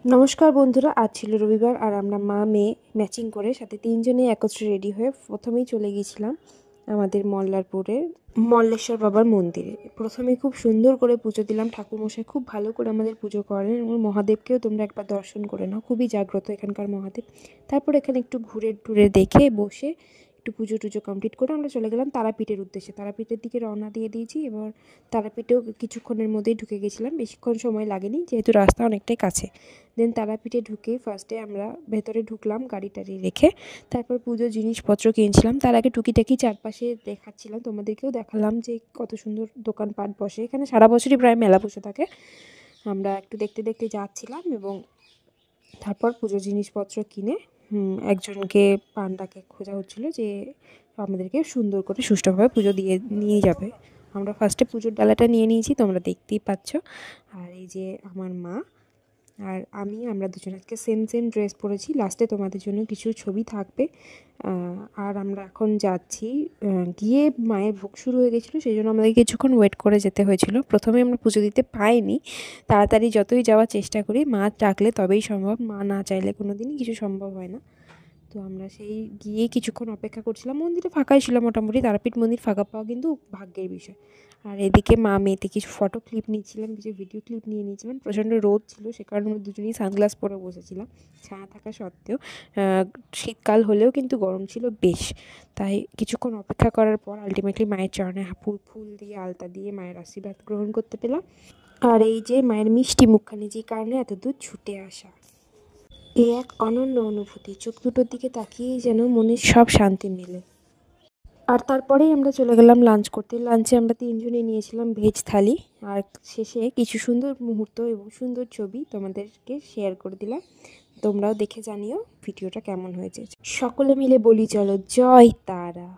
নমস্কার বন্ধুরা, আজ ছিল রবিবার আর আমরা মা মেয়ে ম্যাচিং করে সাথে তিনজনেই একত্রে রেডি হয়ে প্রথমেই চলে গিয়েছিলাম আমাদের মল্লারপুরের মল্লেশ্বর বাবার মন্দিরে। প্রথমে খুব সুন্দর করে পুজো দিলাম, ঠাকুরমশাই খুব ভালো করে আমাদের পুজো করেন এবং মহাদেবকেও তোমরা একবার দর্শন করে নাও, খুবই জাগ্রত এখানকার মহাদেব। তারপর এখানে একটু ঘুরে টুরে দেখে বসে একটু পুজো টুজো কমপ্লিট করে আমরা চলে গেলাম তারাপীঠের উদ্দেশ্যে। তারাপীঠের দিকে রওনা দিয়ে দিয়েছি। এবার তারাপীঠেও কিছুক্ষণের মধ্যেই ঢুকে গেছিলাম, বেশিক্ষণ সময় লাগেনি যেহেতু রাস্তা অনেকটাই কাছে। দেন তারাপীঠে ঢুকে ফার্স্টে আমরা ভেতরে ঢুকলাম গাড়ি টাড়ি রেখে, তারপর পুজোর জিনিসপত্র কিনছিলাম। তার আগে টুকিটাকি চারপাশে দেখাচ্ছিলাম, তোমাদেরকেও দেখালাম যে কত সুন্দর দোকানপাট বসে এখানে। সারা বছরই প্রায় মেলা বসে থাকে। আমরা একটু দেখতে দেখতে যাচ্ছিলাম এবং তারপর পুজোর জিনিসপত্র কিনে একজনকে পান্ডাকে খোঁজা হচ্ছিলো যে আমাদেরকে সুন্দর করে সুষ্ঠুভাবে পুজো দিয়ে নিয়ে যাবে। আমরা ফার্স্টে পুজোর ডালাটা নিয়ে নিয়েছি, তোমরা দেখতেই পাচ্ছ। আর এই যে আমার মা আর আমরা দুজন আজকে সেম সেম ড্রেস পরেছি। লাস্টে তোমাদের জন্য কিছু ছবি থাকবে। আর আমরা এখন যাচ্ছি। গিয়ে মায়ের ভোগ শুরু হয়ে গেছিলো, সেই জন্য আমাদের কিছুক্ষণ ওয়েট করে যেতে হয়েছিল। প্রথমে আমরা পুজো দিতে পাইনি, তাড়াতাড়ি যতই যাওয়ার চেষ্টা করি মা ডাকলে তবেই সম্ভব, মা না চাইলে কোনো দিনই কিছু সম্ভব হয় না। তো আমরা সেই গিয়ে কিছুক্ষণ অপেক্ষা করছিলাম। মন্দিরে ফাঁকাই ছিল মোটামুটি, তারাপীঠ মন্দির ফাঁকা পাওয়া কিন্তু ভাগ্যের বিষয়। আর এদিকে মা মেয়েতে কিছু ফটো ক্লিপ নিচ্ছিলাম, কিছু ভিডিও ক্লিপ নিয়ে নিয়েছিলাম। প্রচণ্ড রোদ ছিল, সে কারণে আমরা দুজনেই সানগ্লাস পরে বসেছিলাম ছায়া থাকা সত্ত্বেও। শীতকাল হলেও কিন্তু গরম ছিল বেশ। তাই কিছুক্ষণ অপেক্ষা করার পর আলটিমেটলি মায়ের চরণে ফুল দিয়ে আলতা দিয়ে মায়ের আশীর্বাদ গ্রহণ করতে পেলাম। আর এই যে মায়ের মিষ্টি মুখখানি, যে কারণে এত দূর ছুটে আসা, এ এক অনন্য অনুভূতি। চোখ দুটোর দিকে তাকিয়েই যেন মনের সব শান্তি মেলে। আর তারপরেই আমরা চলে গেলাম লাঞ্চ করতে। লাঞ্চে আমরা তিনজনে নিয়েছিলাম ভেজ থালি। আর শেষে কিছু সুন্দর মুহূর্ত এবং সুন্দর ছবি তোমাদেরকে শেয়ার করে দিলাম, তোমরাও দেখে জানিও ভিডিওটা কেমন হয়েছে। সকলে মিলে বলি চলো জয় তারা।